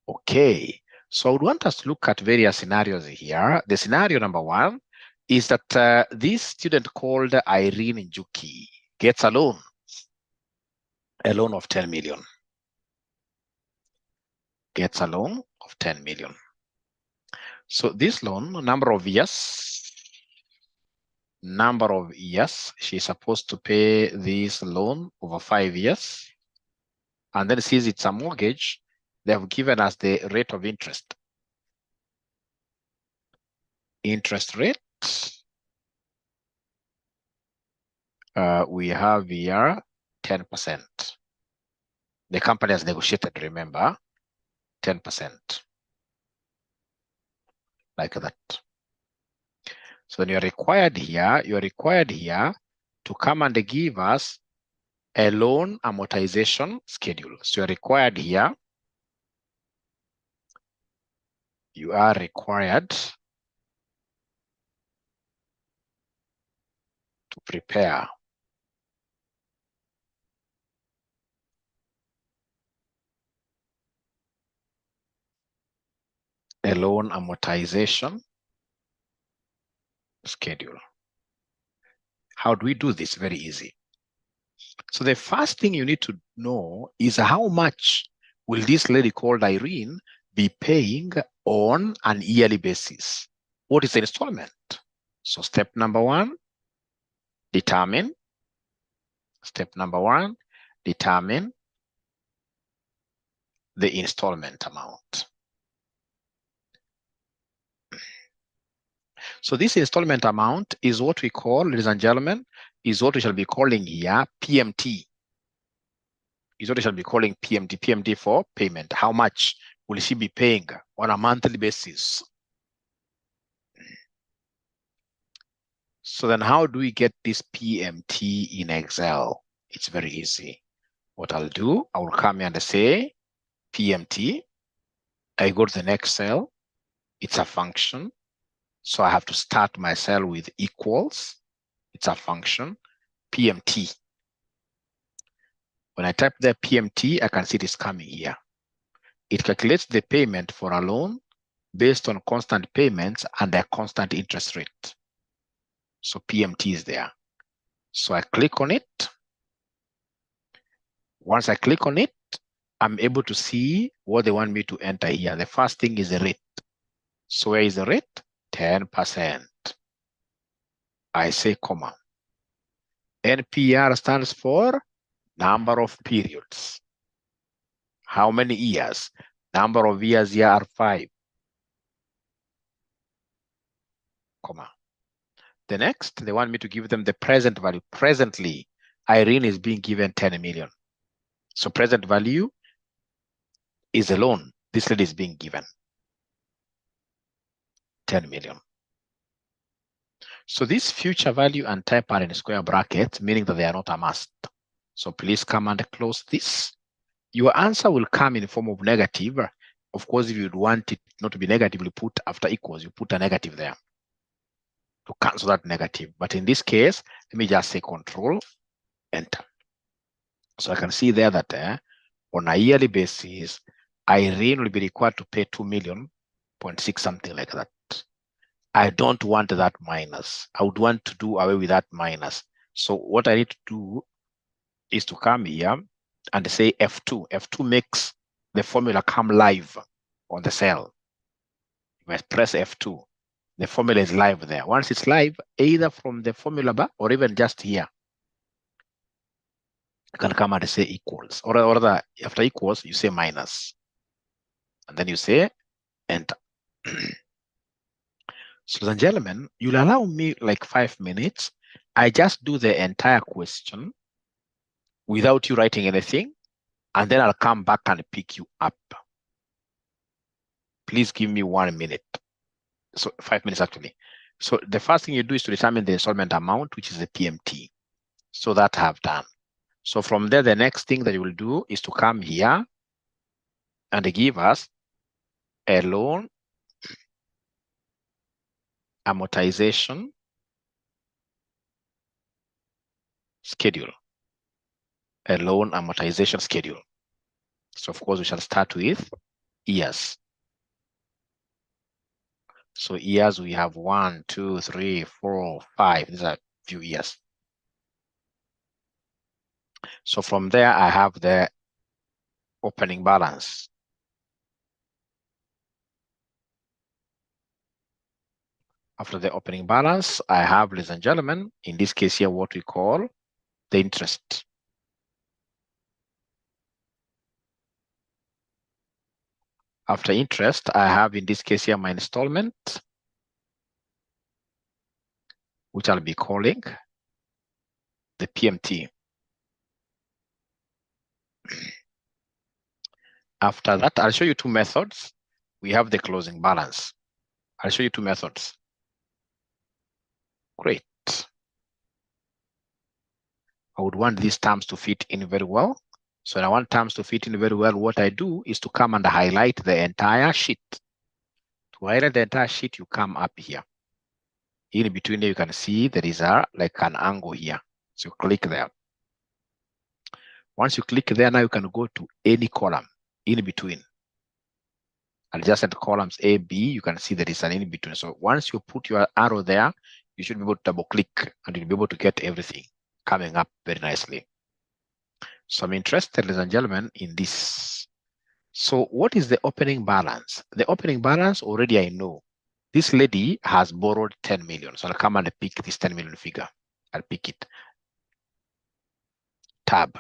Okay, so I would want us to look at various scenarios here. The scenario number one is that this student called Irene Njuki gets a loan of 10 million. Gets a loan of 10 million. So this loan, number of years, she's supposed to pay this loan over 5 years. And then since it's a mortgage, they have given us the rate of interest. Interest rate, we have here 10%. The company has negotiated, remember, 10%. Like that. So then you're required here to come and give us a loan amortization schedule. So you're required here, you are required to prepare a loan amortization schedule. How do we do this? Very easy. So the first thing you need to know is how much will this lady called Irene be paying on an yearly basis? What is the installment? So step number one, determine. Step number one, determine the installment amount. So this installment amount is what we call, ladies and gentlemen, is what we shall be calling here PMT. Is what we shall be calling PMT. PMT for payment. How much will she be paying on a monthly basis? So then how do we get this PMT in Excel? It's very easy. What I'll do, I will come here and say PMT. I go to the next cell. It's a function. So I have to start my cell with equals. It's a function, PMT. When I type the PMT, I can see it is coming here. It calculates the payment for a loan based on constant payments and a constant interest rate. So PMT is there. So I click on it. Once I click on it, I'm able to see what they want me to enter here. The first thing is the rate. So where is the rate? 10%. I say comma. NPR stands for number of periods. How many years? Number of years here are 5. Comma. The next, they want me to give them the present value. Presently, Irene is being given 10 million. So present value is a loan. This lady is being given 10 million. So this future value and type are in square brackets, meaning that they are not a must. So please come and close this. Your answer will come in the form of negative. Of course, if you'd want it not to be negative, you put after equals, you put a negative there to cancel that negative. But in this case, let me just say Control, Enter. So I can see there that on a yearly basis, Irene will be required to pay 2 million, 0.6, something like that. I don't want that minus. I would want to do away with that minus. So what I need to do is to come here and say F2. F2 makes the formula come live on the cell. If I press F2, the formula is live there. Once it's live, either from the formula bar or even just here, you can come and say equals. Or after equals, you say minus. And then you say Enter. So, ladies and gentlemen, you'll allow me like 5 minutes. I just do the entire question without you writing anything, and then I'll come back and pick you up. Please give me 1 minute. So 5 minutes actually. So the first thing you do is to determine the installment amount, which is the PMT. So that I have done. So from there, the next thing that you will do is to come here and give us a loan amortization schedule. A loan amortization schedule. So of course, we shall start with years. So years, we have 1, 2, 3, 4, 5. These are few years. So from there, I have the opening balance. After the opening balance, I have, ladies and gentlemen, in this case here, what we call the interest. After interest, I have, in this case here, my installment, which I'll be calling the PMT. After that, I'll show you two methods. We have the closing balance. I'll show you two methods. Great. I would want these terms to fit in very well. So when I want terms to fit in very well, what I do is to come and highlight the entire sheet. To highlight the entire sheet, you come up here. In between there, you can see there is like an angle here. So click there. Once you click there, now you can go to any column in between. Adjacent columns A, B, you can see there is an in between. So once you put your arrow there, you should be able to double click and you'll be able to get everything coming up very nicely. So I'm interested, ladies and gentlemen, in this. So what is the opening balance? The opening balance, already I know. This lady has borrowed 10 million. So I'll come and pick this 10 million figure. I'll pick it. Tab.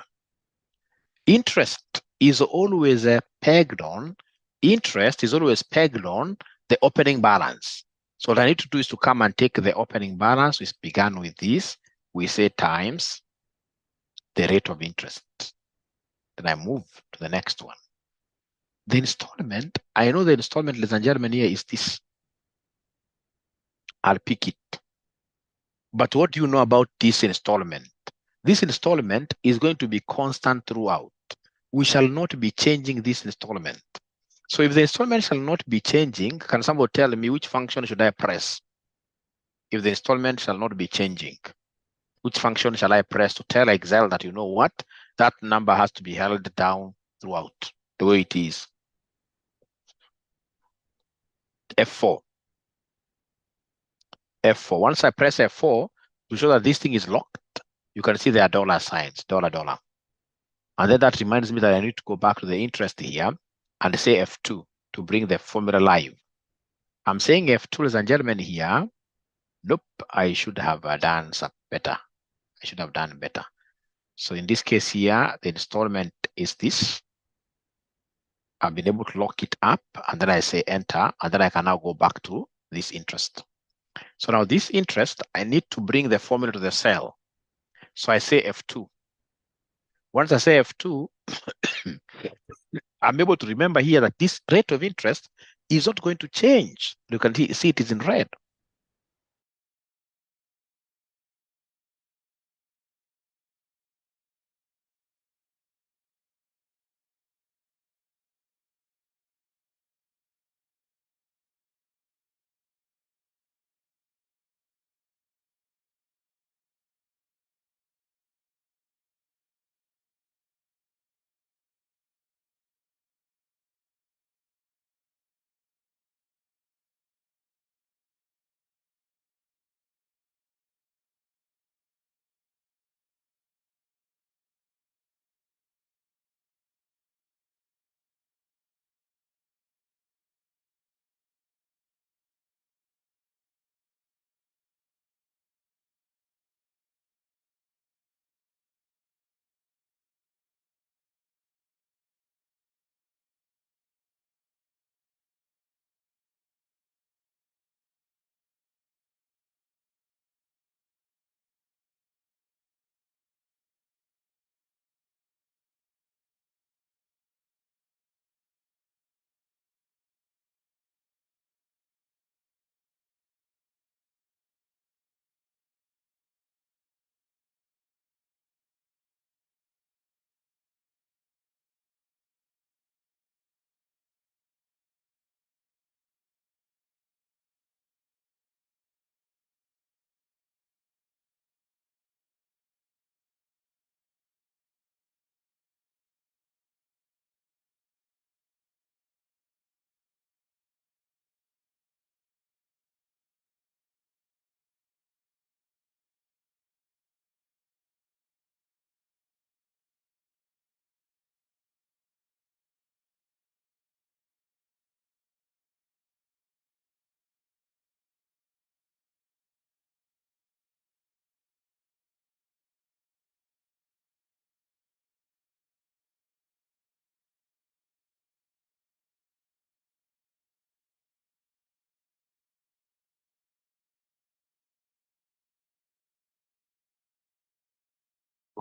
Interest is always pegged on. Interest is always pegged on the opening balance. So what I need to do is to come and take the opening balance, which began with this. We say times the rate of interest. Then I move to the next one. The installment, I know the installment, ladies and gentlemen, here is this. I'll pick it. But what do you know about this installment? This installment is going to be constant throughout. We shall not be changing this installment. So if the installment shall not be changing, can somebody tell me which function should I press? If the installment shall not be changing, which function shall I press to tell Excel that, you know what, that number has to be held down throughout the way it is? F4. F4. Once I press F4 to show that this thing is locked, you can see there are dollar signs, dollar, dollar. And then that reminds me that I need to go back to the interest here and say F2 to bring the formula live. I'm saying F2, ladies and gentlemen, here. Nope, I should have done some better. I should have done better. So in this case here, the installment is this. I've been able to lock it up, and then I say enter, and then I can now go back to this interest. So now this interest, I need to bring the formula to the cell. So I say F2. Once I say F2, I'm able to remember here that this rate of interest is not going to change. You can see it is in red.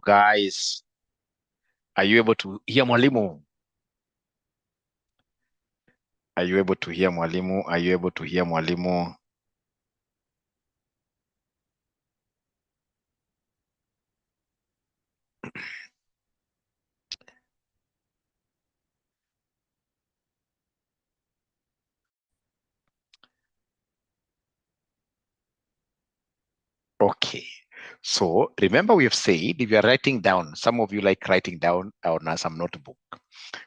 guys, are you able to hear mwalimu? Are you able to hear mwalimu? Are you able to hear mwalimu? Okay. So remember we have said, if you are writing down, some of you like writing down on some notebook.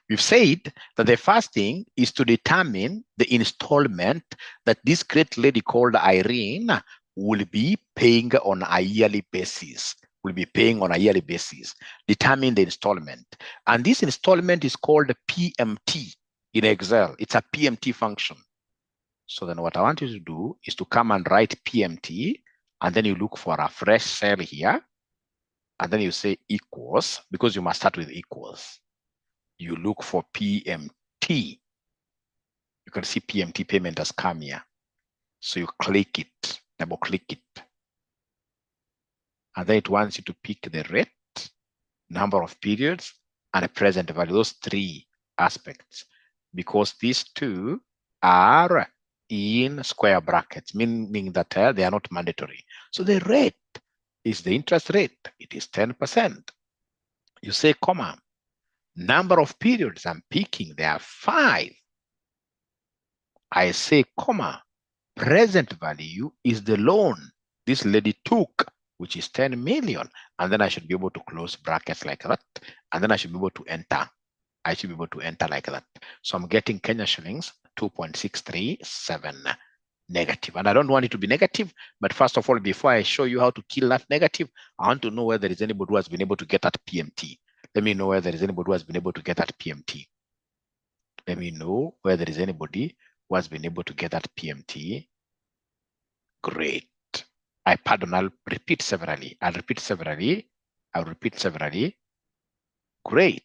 We've said that the first thing is to determine the installment that this great lady called Irene will be paying on a yearly basis. Will be paying on a yearly basis. Determine the installment. And this installment is called PMT in Excel. It's a PMT function. So then what I want you to do is to come and write PMT, and then you look for a fresh cell here, and then you say equals, because you must start with equals. You look for PMT. You can see PMT payment has come here. So you click it, double click it. And then it wants you to pick the rate, number of periods, and the present value, those three aspects, because these two are in square brackets, meaning that they are not mandatory. So the rate is the interest rate. It is 10%. You say, comma, number of periods I'm picking, there are 5. I say, comma, present value is the loan this lady took, which is 10 million. And then I should be able to close brackets like that. And then I should be able to enter. I should be able to enter like that. So I'm getting Kenya shillings 2.637 negative. And I don't want it to be negative. But first of all, before I show you how to kill that negative, I want to know whether there is anybody who has been able to get that PMT. Let me know whether there is anybody who has been able to get that PMT. Let me know whether there is anybody who has been able to get that PMT. Great. I'll repeat severally. I'll repeat severally. Great.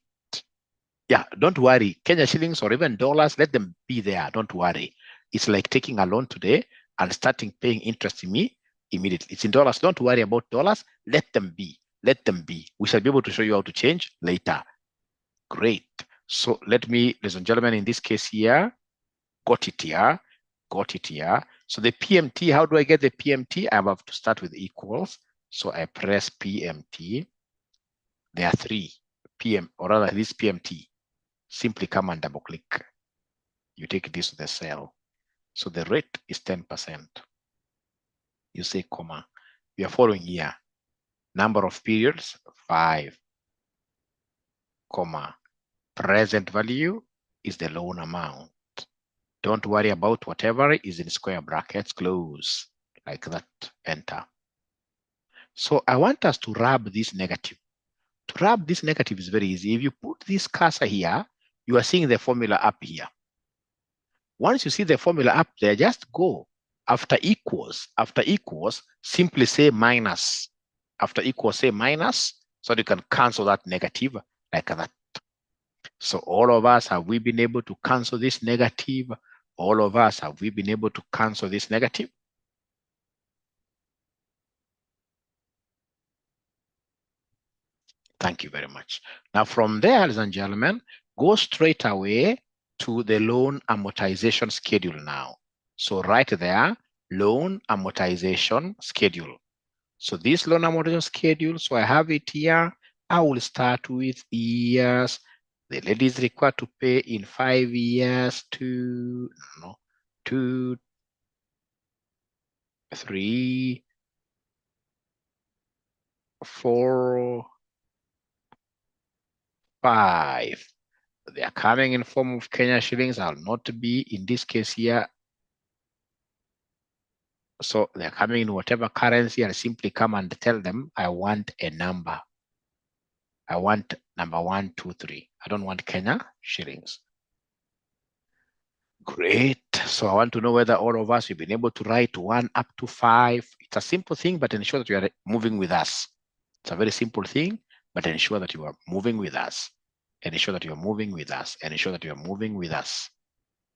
Yeah, don't worry. Kenya shillings or even dollars, let them be there. Don't worry. It's like taking a loan today and starting paying interest in me immediately. It's in dollars. Don't worry about dollars. Let them be. Let them be. We shall be able to show you how to change later. Great. So let me, ladies and gentlemen, in this case here, got it here. So the PMT, how do I get the PMT? I have to start with equals. So I press PMT. There are 3 PM, or rather this PMT. Simply come and double click. You take this to the cell. So the rate is 10%. You say, comma. We are following here. Number of periods, 5. Comma. Present value is the loan amount. Don't worry about whatever is in square brackets, close, like that, enter. So I want us to rub this negative. To rub this negative is very easy. If you put this cursor here, you are seeing the formula up here. Once you see the formula up there, just go after equals. After equals, simply say minus. After equals, say minus, so that you can cancel that negative like that. So all of us, have we been able to cancel this negative? All of us, have we been able to cancel this negative? Thank you very much. Now from there, ladies and gentlemen, go straight away to the loan amortization schedule now. So right there, loan amortization schedule. So this loan amortization schedule, so I have it here. I will start with years. The lady is required to pay in 5 years, 2, 3, 4, 5. They are coming in form of Kenya shillings. I'll not be in this case here. So they're coming in whatever currency. I'll simply come and tell them I want a number. I want number 1, 2, 3. I don't want Kenya shillings. Great. So I want to know whether all of us have been able to write 1 up to 5. It's a simple thing, but ensure that you are moving with us. It's a very simple thing, but ensure that you are moving with us. And ensure that you are moving with us. And ensure that you are moving with us.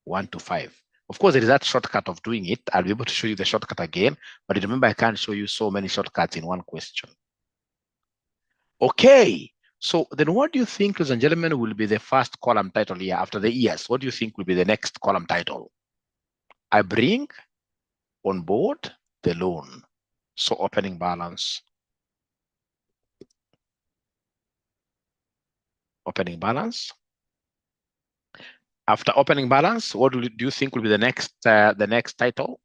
1 to 5. Of course, there is that shortcut of doing it. I'll be able to show you the shortcut again, but remember, I can't show you so many shortcuts in one question. Okay. So then what do you think, ladies and gentlemen, will be the first column title here after the years? What do you think will be the next column title? I bring on board the loan. So opening balance. Opening balance. After opening balance, what do you think will be the next title?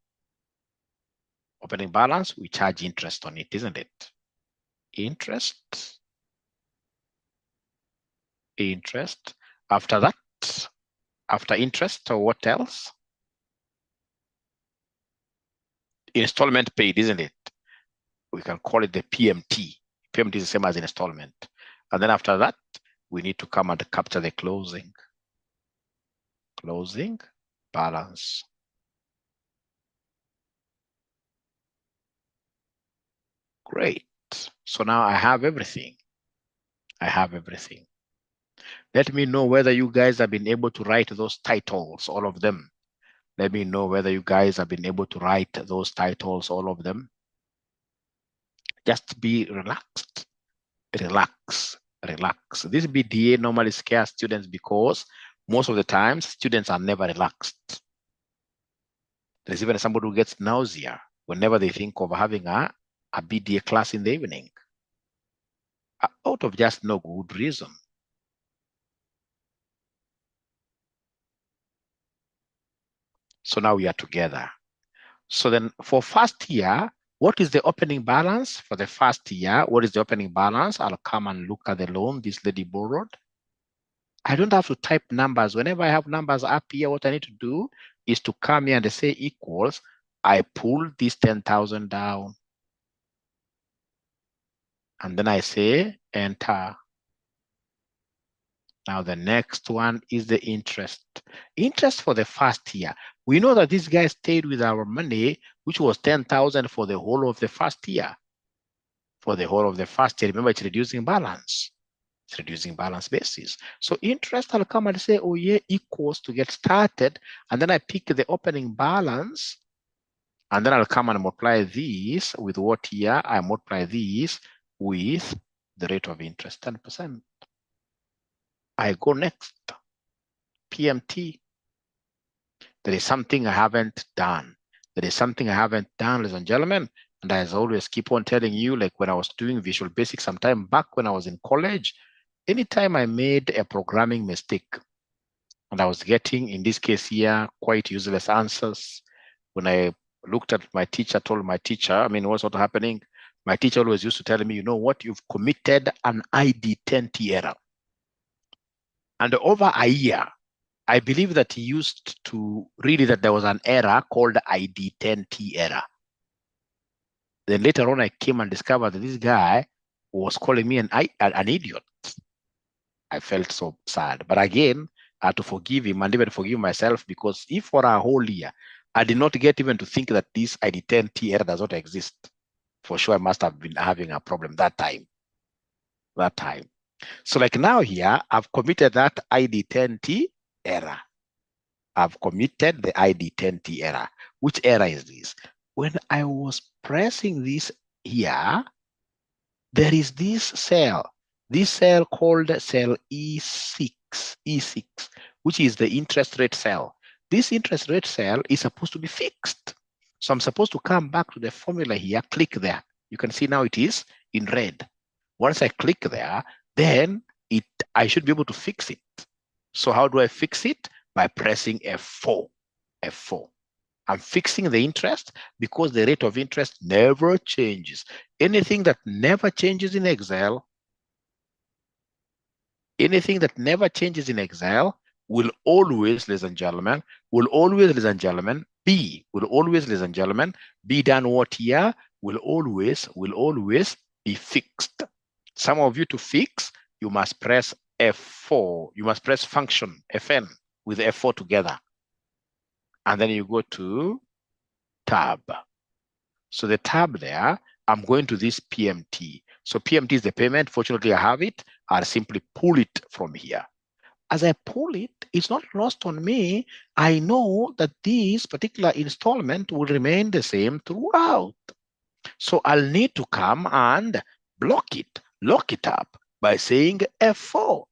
Opening balance, we charge interest on it, isn't it? Interest. Interest. After that, after interest, or what else? Installment paid, isn't it? We can call it the PMT. PMT is the same as installment. And then after that, we need to come and capture the closing balance. Great. So now I have everything. I have everything. Let me know whether you guys have been able to write those titles, all of them. Let me know whether you guys have been able to write those titles, all of them. Just be relaxed. Relax. Relax. This BDA normally scares students because most of the times students are never relaxed. There's even somebody who gets nausea whenever they think of having a BDA class in the evening, out of just no good reason. So now we are together. So then for first year, what is the opening balance for the first year? What is the opening balance? I'll come and look at the loan this lady borrowed. I don't have to type numbers. Whenever I have numbers up here, what I need to do is to come here and say equals. I pull this 10,000 down. And then I say enter. Now the next one is the interest. Interest for the first year. We know that this guy stayed with our money, which was 10,000 for the whole of the first year. For the whole of the first year, remember it's reducing balance. It's reducing balance basis. So interest, I'll come and say, oh yeah, equals to get started. And then I pick the opening balance. And then I'll come and multiply this with what here? I multiply this with the rate of interest, 10%. I go next, PMT. There is something I haven't done. There is something I haven't done, ladies and gentlemen. And I always keep on telling you, like when I was doing Visual Basic sometime back when I was in college, anytime I made a programming mistake, and I was getting, in this case here, quite useless answers. When I looked at my teacher, told my teacher, I mean, what's not happening? My teacher always used to tell me, you know what, you've committed an ID10T error. And over a year, I believe that he used to really that there was an error called ID10T error. Then later on, I came and discovered that this guy was calling me an idiot. I felt so sad. But again, I had to forgive him and even forgive myself, because if for a whole year, I did not get even to think that this ID10T error does not exist, for sure I must have been having a problem that time. So like now here, I've committed that ID10T error. I've committed the ID10T error. Which error is this? When I was pressing this here, there is this cell called cell E6, which is the interest rate cell. This interest rate cell is supposed to be fixed. So I'm supposed to come back to the formula here, click there. You can see now it is in red. Once I click there, then I should be able to fix it. So how do I fix it? By pressing F4. I'm fixing the interest because the rate of interest never changes. Anything that never changes in Excel, will always, ladies and gentlemen, be done what here? Will always be fixed. Some of you, to fix, you must press F4. You must press function Fn with F4 together. And then you go to tab. So the tab there, I'm going to this PMT. So PMT is the payment. Fortunately, I have it. I'll simply pull it from here. As I pull it, it's not lost on me. I know that this particular installment will remain the same throughout. So I'll need to come and block it. lock it up by saying F4.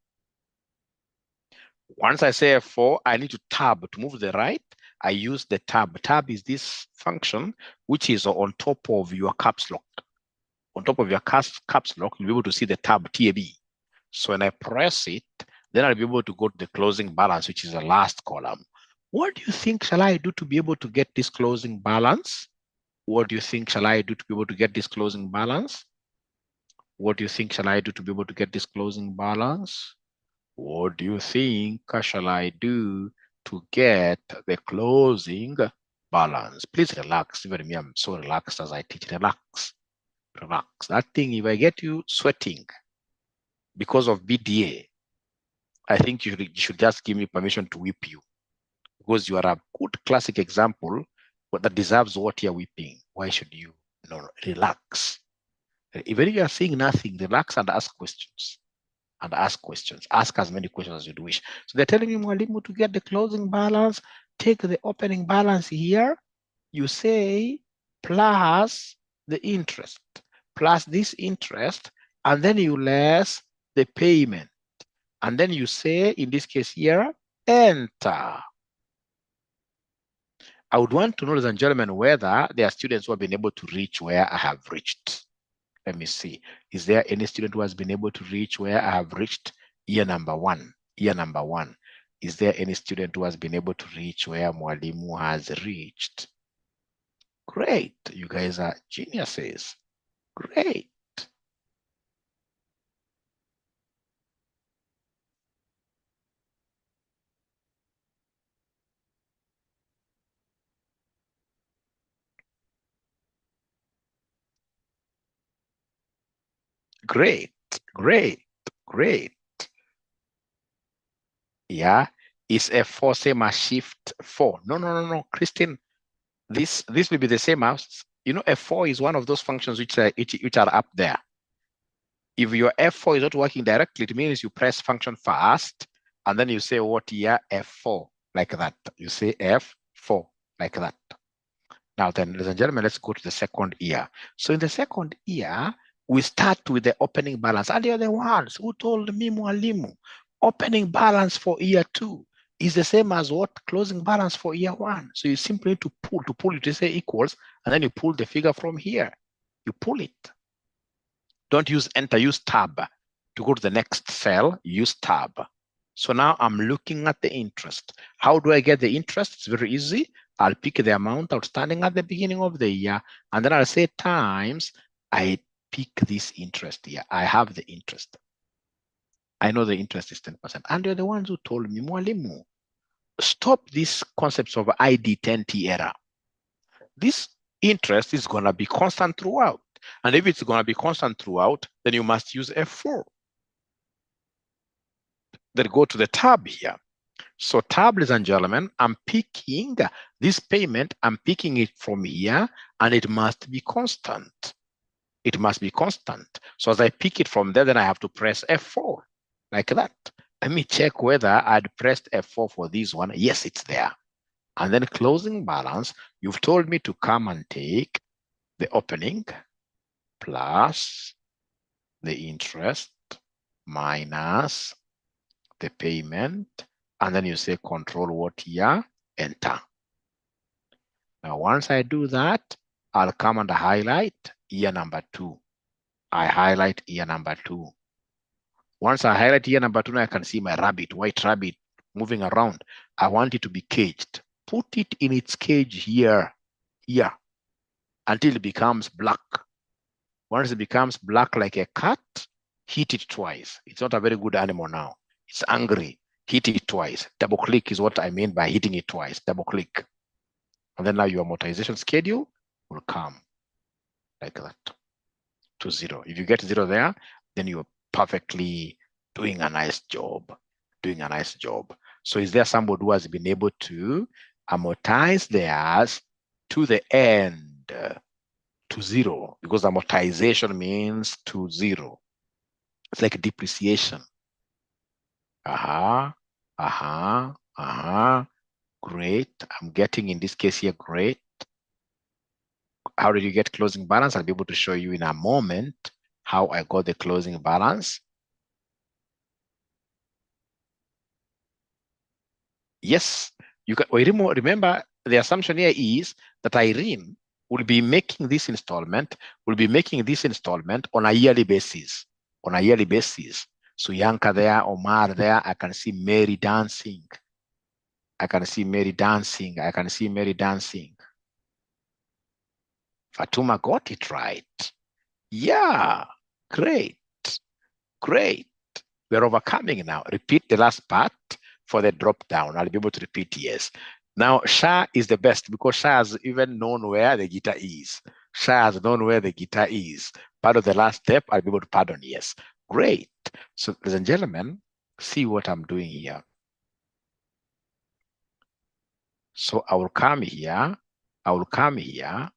Once I say F4, I need to tab to move to the right. I use the tab. Tab is this function which is on top of your caps lock. On top of your caps lock, you'll be able to see the tab TAB. So when I press it, then I'll be able to go to the closing balance, which is the last column. What do you think shall I do to be able to get this closing balance? What do you think shall I do to be able to get this closing balance? What do you think shall I do to be able to get this closing balance? What do you think shall I do to get the closing balance? Please relax. Even me, I'm so relaxed as I teach. Relax. Relax. That thing, if I get you sweating because of BDA, I think you should just give me permission to whip you, because you are a good classic example that deserves what you're whipping. Why should you? No, relax. Even if you are saying nothing, relax and ask questions. And ask questions. Ask as many questions as you wish. So they're telling me, Mwalimu, to get the closing balance, take the opening balance here. You say plus the interest, plus this interest, and then you less the payment. And then you say, in this case here, enter. I would want to know, ladies and gentlemen, whether there are students who have been able to reach where I have reached. Let me see. Is there any student who has been able to reach where I have reached? Year number one. Year number one. Is there any student who has been able to reach where Mwalimu has reached? Great. You guys are geniuses. Great. Great. Great. Great. Yeah. Is F4 same as shift 4? No, Christine. This will be the same as, you know, F4 is one of those functions which are up there. If your F4 is not working directly, it means you press function first, and then you say what here, F4, like that. You say F4, like that. Now then, ladies and gentlemen, let's go to the second year. So in the second year, we start with the opening balance. And you're the ones who told me, Mwalimu, opening balance for year 2 is the same as what? Closing balance for year 1. So you simply need to pull it to say equals, and then you pull the figure from here. You pull it. Don't use enter, use tab. To go to the next cell, use tab. So now I'm looking at the interest. How do I get the interest? It's very easy. I'll pick the amount outstanding at the beginning of the year, and then I'll say times, I pick this interest here. I have the interest. I know the interest is 10%. And you're the ones who told me, Mwalimu, stop these concepts of ID10T error. This interest is going to be constant throughout. And if it's going to be constant throughout, then you must use F4. Then go to the tab here. So tab, ladies and gentlemen, I'm picking this payment, I'm picking it from here, and it must be constant. It must be constant. So as I pick it from there, then I have to press F4, like that. Let me check whether I'd pressed F4 for this one. Yes, it's there. And then closing balance, you've told me to come and take the opening plus the interest minus the payment, and then you say control what here, enter. Now, once I do that, I'll come and highlight year number 2. I highlight year number 2. Once I highlight year number 2, now I can see my rabbit, white rabbit, moving around. I want it to be caged. Put it in its cage here, until it becomes black. Once it becomes black like a cat, hit it twice. It's not a very good animal now. It's angry. Hit it twice. Double click is what I mean by hitting it twice. Double click. And then now your amortization schedule will come like that to 0. If you get 0 there, then you're perfectly doing a nice job. Doing a nice job. So is there somebody who has been able to amortize theirs to the end, to 0? Because amortization means to 0. It's like depreciation. Great. I'm getting, in this case here, great. How did you get closing balance? I'll be able to show you in a moment. how I got the closing balance. Yes, you can remember the assumption here is that Irene will be making this installment, on a yearly basis. On a yearly basis. So Yanka there, Omar there, I can see Mary dancing. I can see Mary dancing. I can see Mary dancing. Fatuma got it right. Yeah, great, great. We're overcoming now. Repeat the last part for the drop down. I'll be able to repeat yes. Now, Sha is the best because Sha has even known where the guitar is. Sha has known where the guitar is. Part of the last step, I'll be able to pardon yes. Great. So, ladies and gentlemen, see what I'm doing here. So I will come here. I will come here.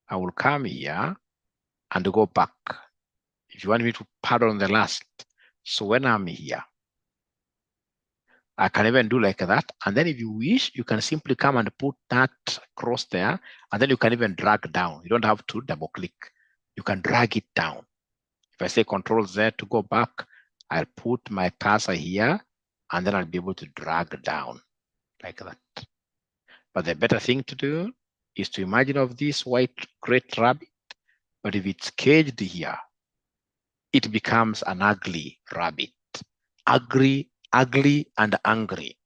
I will come here and go back. If you want me to pardon the last. So when I'm here, I can even do like that. And then if you wish, you can simply come and put that cross there. And then you can even drag down. You don't have to double click. You can drag it down. If I say Control Z to go back, I'll put my cursor here. And then I'll be able to drag down like that. But the better thing to do is to imagine of this white great rabbit. But if it's caged here, it becomes an ugly rabbit. Ugly, and angry.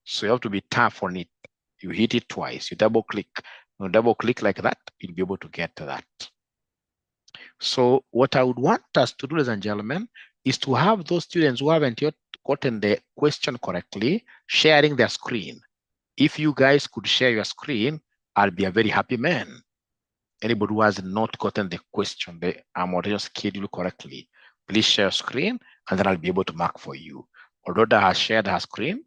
So you have to be tough on it. You hit it twice, you double click. You double click like that, you'll be able to get to that. So what I would want us to do, ladies and gentlemen, is to have those students who haven't yet gotten the question correctly, sharing their screen. If you guys could share your screen, I'll be a very happy man. Anybody who has not gotten the question, the amortization schedule correctly, please share screen, and then I'll be able to mark for you. Rhoda has shared her screen.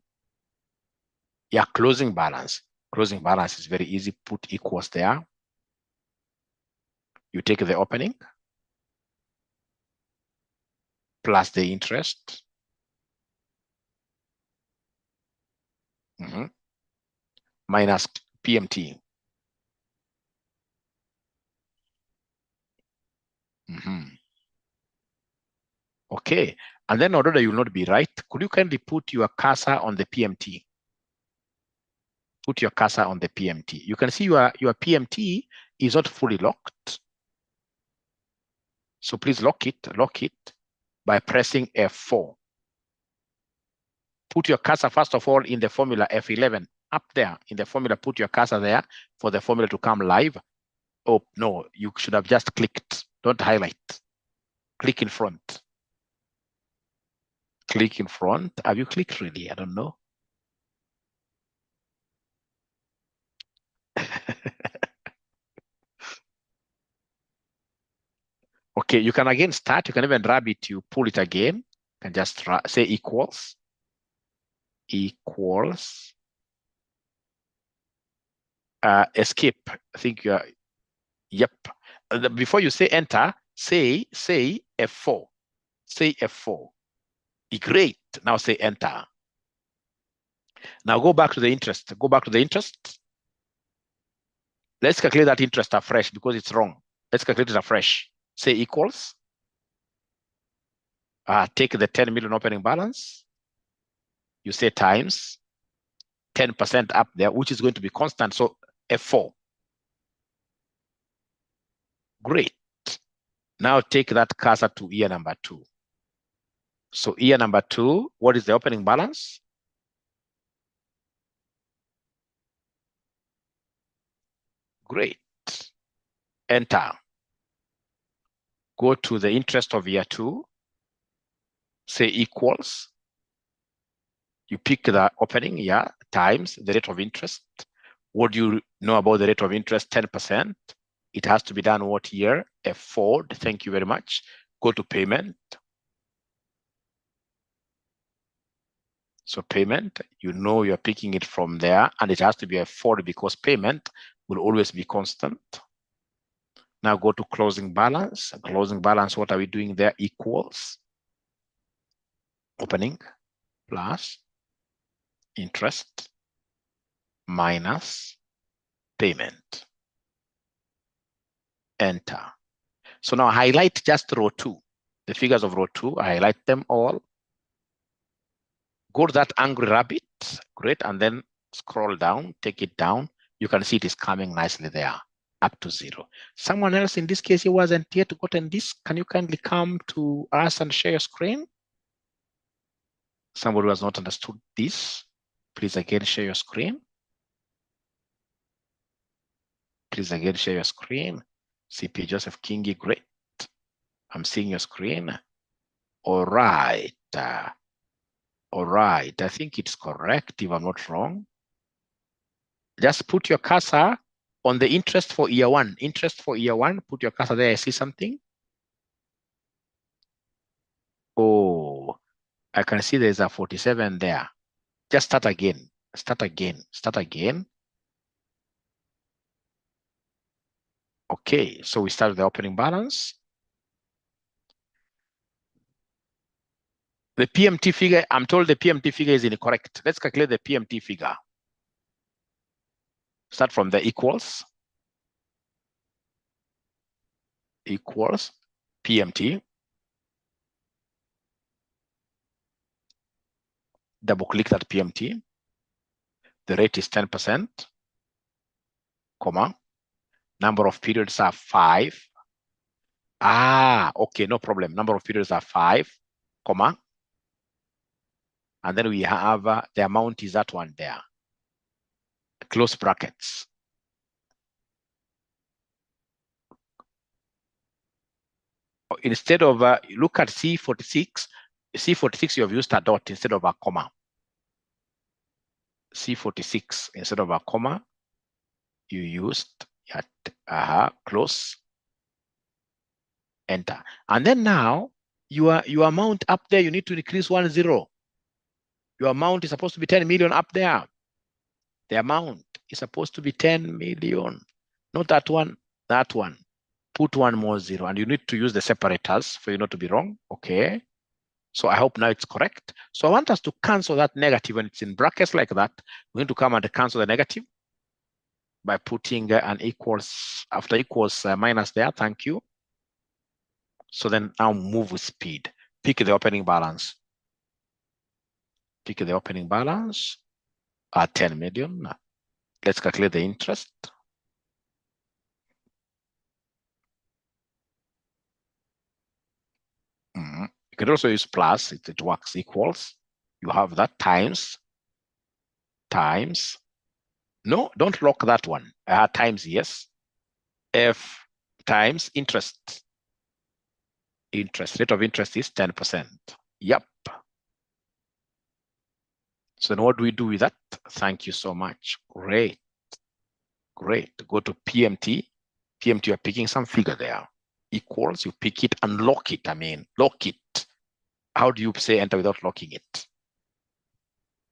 Yeah, closing balance. Closing balance is very easy. Put equals there. You take the opening plus the interest. Minus PMT. Okay, and then although you will not be right, could you kindly put your cursor on the PMT? Put your cursor on the PMT. You can see your PMT is not fully locked. So please lock it by pressing F4. Put your cursor, first of all, in the formula F11. Up there in the formula, put your cursor there for the formula to come live. Oh, no, you should have just clicked. Don't highlight. Click in front. Click in front. Have you clicked really? I don't know. Okay, you can again start. You can even grab it. You pull it again. You can just say equals. Equals. Escape. I think you are. Yep. Before you say enter, say F4. Say F4. Great. Now say enter. Now go back to the interest. Go back to the interest. Let's calculate that interest afresh because it's wrong. Let's calculate it afresh. Say equals. Take the 10 million opening balance. You say times 10% up there, which is going to be constant. So F4. Great. Now take that cursor to year number 2. So year number 2, what is the opening balance? Great. Enter. Go to the interest of year 2. Say equals. You pick the opening year times the rate of interest. What do you know about the rate of interest? 10%. It has to be done what year? F4. Thank you very much. Go to payment. So payment, you know you're picking it from there, and it has to be F4 because payment will always be constant. Now go to closing balance. Closing balance, what are we doing there? Equals opening plus interest minus payment. Enter. So now highlight just row 2. The figures of row 2, I highlight them all. Go to that angry rabbit, great, and then scroll down, take it down. You can see it is coming nicely there, up to 0. Someone else in this case, he wasn't yet gotten this. Can you kindly come to us and share your screen? Somebody who has not understood this, please again share your screen. Please again share your screen. CPA Joseph Kingi, great. I'm seeing your screen. All right. All right. I think it's correct if I'm not wrong. Just put your cursor on the interest for year 1. Interest for year 1. Put your cursor there. I see something. Oh, I can see there's a 47 there. Just start again. Start again. Start again. Okay, so we start with the opening balance. The PMT figure, I'm told the PMT figure is incorrect. Let's calculate the PMT figure. Start from the equals. Equals PMT. Double click that PMT. The rate is 10%, comma. Number of periods are 5. Okay, no problem. Number of periods are 5, comma. And then we have the amount is that one there. Close brackets. Instead of, look at C46. C46, you have used a dot instead of a comma. C46, instead of a comma, you used close, enter. And then now, your amount up there, you need to increase 1 0. Your amount is supposed to be 10 million up there. The amount is supposed to be 10 million. Not that one, that one. Put 1 more 0, and you need to use the separators for you not to be wrong. Okay. So I hope now it's correct. So I want us to cancel that negative when it's in brackets like that. We're going to come and cancel the negative by putting an equals, after equals minus there. Thank you. So then now move with speed. Pick the opening balance. Pick the opening balance at 10 million. Let's calculate the interest. You can also use plus, it works equals. You have that times. No, don't lock that one. Times, yes. F times interest. Interest, rate of interest is 10%. Yep. So then what do we do with that? Thank you so much. Great. Great. Go to PMT. PMT, you're picking some figure there. Equals, you pick it and lock it. I mean, lock it. How do you say enter without locking it?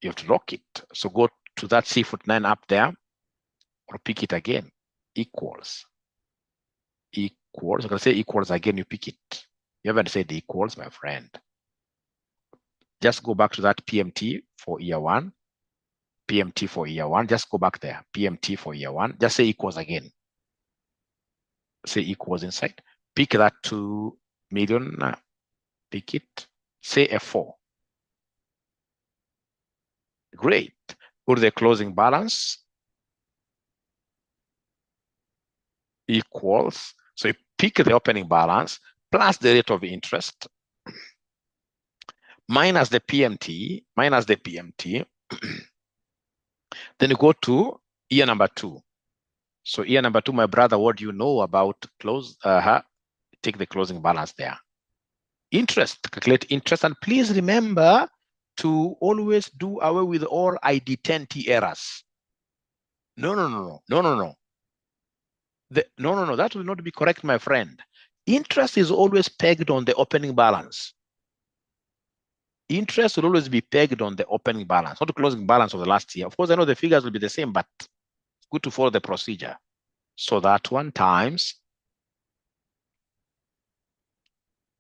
You have to lock it. So go to that C49 up there, or pick it again. Equals. Equals. I'm going to say equals again, you pick it. You haven't said equals, my friend. Just go back to that PMT for year 1. PMT for year 1. Just go back there. PMT for year 1. Just say equals again. Say equals inside. Pick that 2 million. Pick it. Say F4. Great. Go to the closing balance. Equals. So you pick the opening balance plus the rate of interest minus the PMT, then you go to year number 2. So year number 2, my brother, what do you know about close? Take the closing balance there. Interest, calculate interest, and please remember to always do away with all ID10T errors. No. That will not be correct, my friend. Interest is always pegged on the opening balance. Interest will always be pegged on the opening balance, not the closing balance of the last year. Of course, I know the figures will be the same, but it's good to follow the procedure. So that one times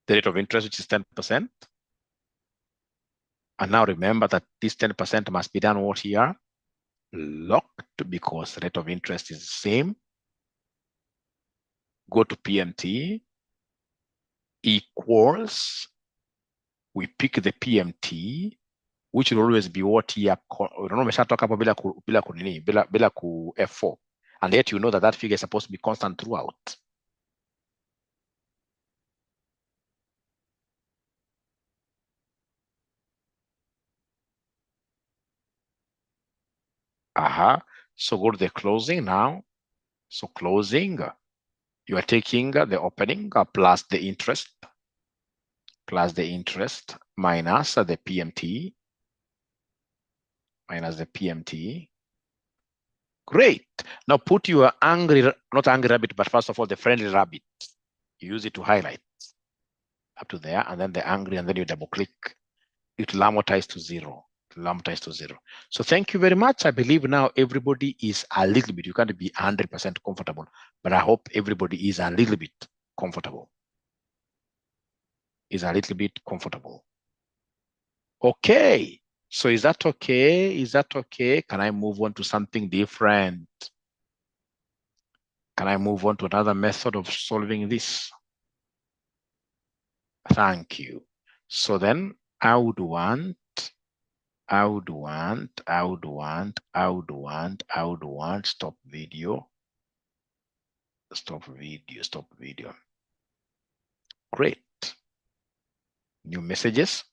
the rate of interest, which is 10%. And now remember that this 10% must be done what here? Locked, because the rate of interest is the same. Go to PMT, equals, we pick the PMT, which will always be what here, umeshatoka hapo bila ku F4, and yet you know that that figure is supposed to be constant throughout. So go to the closing now. So closing, you are taking the opening plus the interest minus the PMT, Great. Now put your angry, not angry rabbit, but first of all, the friendly rabbit. You use it to highlight up to there, and then the angry, and then you double click. It will amortize to zero. So thank you very much. I believe now everybody is a little bit, you can't be 100% comfortable, but I hope everybody is a little bit comfortable. Okay. So is that okay? Can I move on to something different? Can I move on to another method of solving this? Thank you. So then I would want stop video. Great. New messages.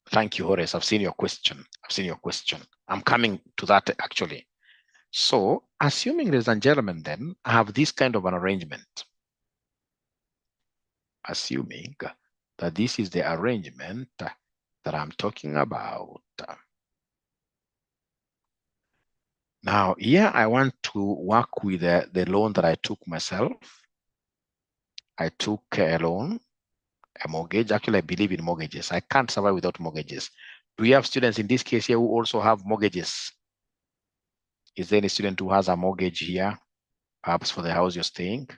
Thank you, Horace. I've seen your question. I'm coming to that actually. So assuming, ladies and gentlemen, then I have this kind of an arrangement. Assuming that this is the arrangement that I'm talking about. Now, here I want to work with the loan that I took myself. I took a loan, a mortgage. Actually, I believe in mortgages. I can't survive without mortgages. Do we have students in this case here who also have mortgages? Is there any student who has a mortgage here, perhaps for the house you're staying?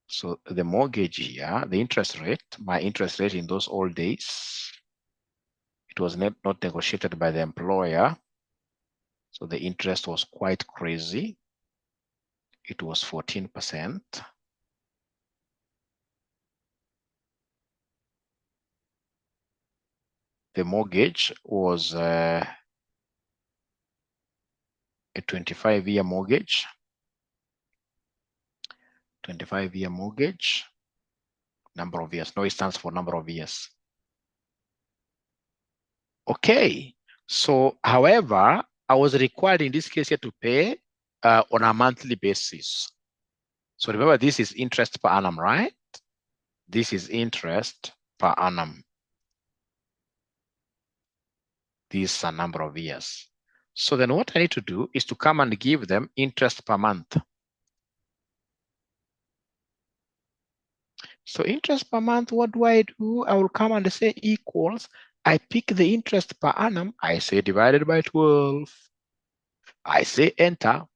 So the mortgage here, the interest rate, my interest rate in those old days, it was not negotiated by the employer. So the interest was quite crazy. It was 14%. The mortgage was a 25-year mortgage. 25-year mortgage. Number of years. No, it stands for number of years. Okay. So, however, I was required in this case here to pay on a monthly basis. So remember, this is interest per annum, right? This is interest per annum. This is a number of years. So then what I need to do is to come and give them interest per month. So interest per month, what do? I will come and say equals, I pick the interest per annum, I say divided by 12. I say enter.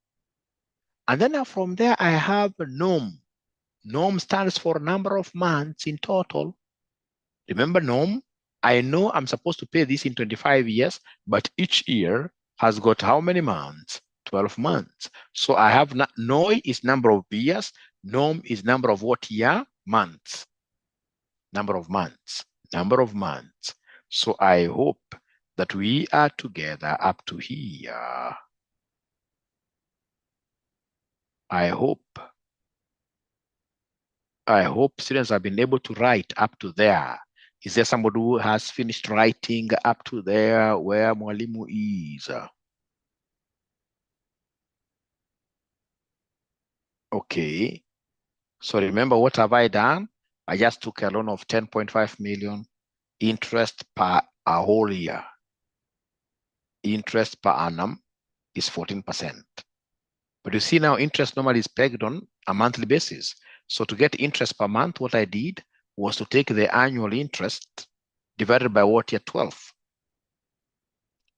And then now from there, I have norm. Norm stands for number of months in total. Remember norm? I know I'm supposed to pay this in 25 years, but each year has got how many months? 12 months. So I have NOI is number of years. Norm is number of what year? Months. Number of months. So I hope that we are together up to here. I hope students have been able to write up to there. Is there somebody who has finished writing up to there where Mwalimu is? Okay. So remember, what have I done? I just took a loan of 10.5 million, interest per a whole year. Interest per annum is 14%. But you see now, interest normally is pegged on a monthly basis. So to get interest per month, what I did was to take the annual interest divided by what year? 12.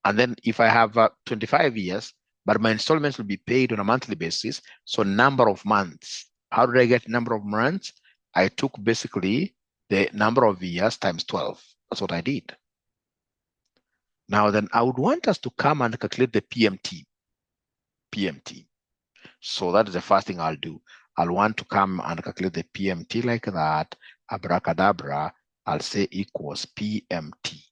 And then if I have 25 years, but my installments will be paid on a monthly basis, so number of months. How did I get number of months? I took basically the number of years times 12. That's what I did. Now then, I would want us to come and calculate the PMT. PMT. So that is the first thing I'll do. I'll want to come and calculate the PMT like that. Abracadabra, I'll say equals PMT.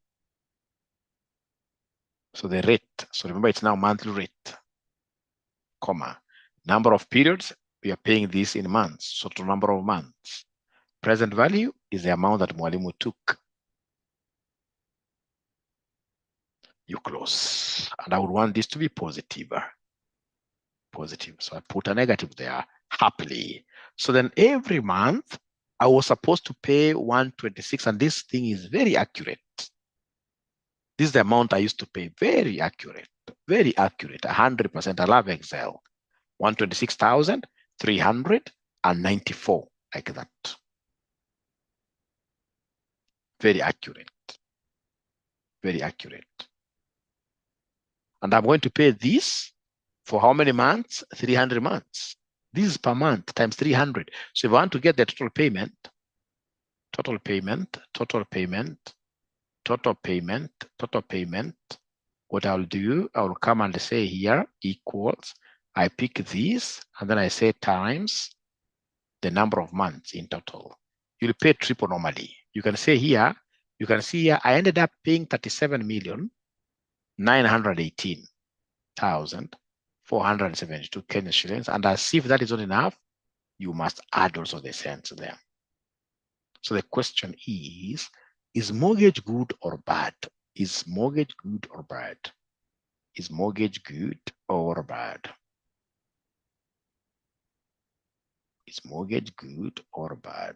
So the rate, so remember it's now monthly rate, comma, number of periods, we are paying this in months, so total number of months. Present value is the amount that Mwalimu took. You close. And I would want this to be positive. Positive. So I put a negative there, happily. So then every month, I was supposed to pay 126, and this thing is very accurate. This is the amount I used to pay. Very accurate, 100%. I love Excel. 126,394, like that. Very accurate. Very accurate. And I'm going to pay this for how many months? 300 months. This is per month times 300. So if I want to get the total payment, what I'll do, I'll come and say here equals, I pick this, and then I say times the number of months in total. You'll pay triple normally. You can say here, you can see here, I ended up paying 37,918,472 Kenyan shillings. And as if that is not enough, you must add also the cents there. So the question is mortgage good or bad? Is mortgage good or bad? Is mortgage good or bad? Is mortgage good or bad?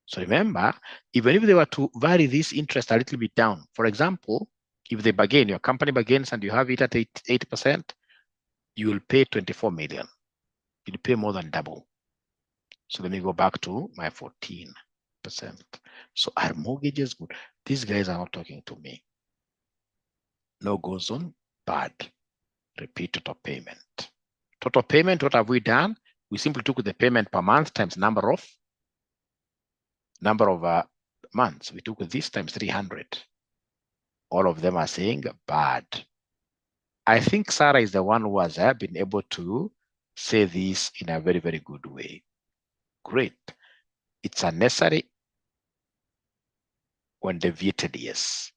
So remember, even if they were to vary this interest a little bit down, for example, if they bargain, your company bargains and you have it at 8%, you will pay 24 million. You'll pay more than double. So let me go back to my 14%. So are mortgages good? These guys are not talking to me. No goes on, bad. Repeat total payment. Total payment, what have we done? We simply took the payment per month times number of months. We took this times 300. All of them are saying bad. I think Sarah is the one who has been able to say this in a very, very good way. Great. It's unnecessary when deviated, yes,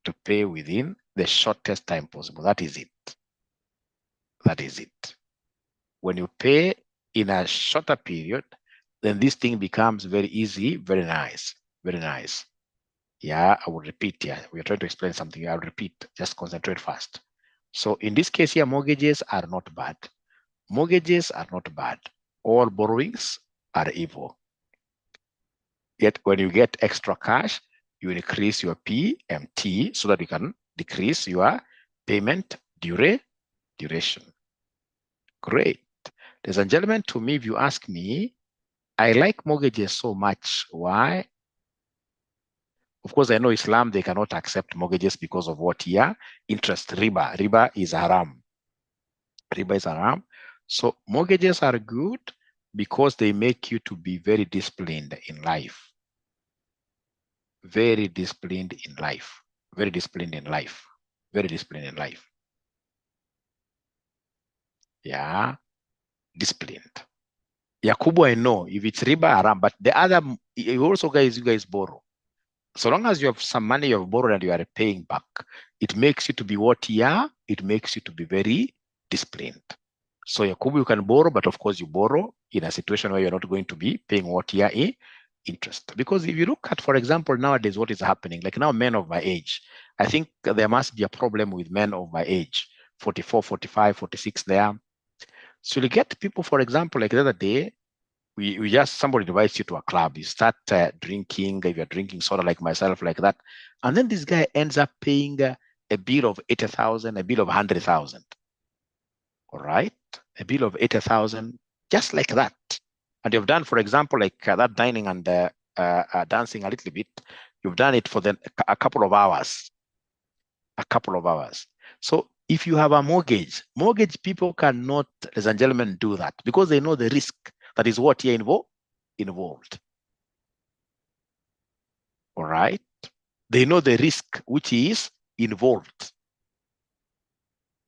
to pay within the shortest time possible. That is it. That is it. When you pay in a shorter period, then this thing becomes very easy, very nice, very nice. Yeah, I will repeat here. We're trying to explain something. I'll repeat, just concentrate fast. So in this case here, mortgages are not bad. Mortgages are not bad. All borrowings are evil. Yet when you get extra cash, you increase your PMT so that you can decrease your payment duration. Great. Ladies and gentlemen, to me, if you ask me, I like mortgages so much. Why? Of course, I know Islam, they cannot accept mortgages because of what here? Interest, riba. Riba is haram. Riba is haram. So mortgages are good because they make you to be very disciplined in life. Very disciplined in life. Very disciplined in life. Very disciplined in life. Yeah, disciplined. Yakubu, I know if it's riba haram, but the other, you guys borrow. So long as you have some money you have borrowed and you are paying back, it makes you to be what you are. It makes you to be very disciplined. So Yakubu, you can borrow, but of course you borrow in a situation where you're not going to be paying what you are in interest. Because if you look at, for example, nowadays, what is happening, like now men of my age, I think there must be a problem with men of my age, 44, 45, 46 there. So you get people, for example, like the other day, we just, somebody invites you to a club, you start drinking, if you're drinking soda like myself, like that. And then this guy ends up paying a bill of 80,000, a bill of 100,000. All right, a bill of 80,000, just like that. And you've done, for example, like that dining and dancing a little bit, you've done it for a couple of hours. So if you have a mortgage people cannot, ladies and gentlemen, do that because they know the risk that is what here involved. All right, they know the risk which is involved.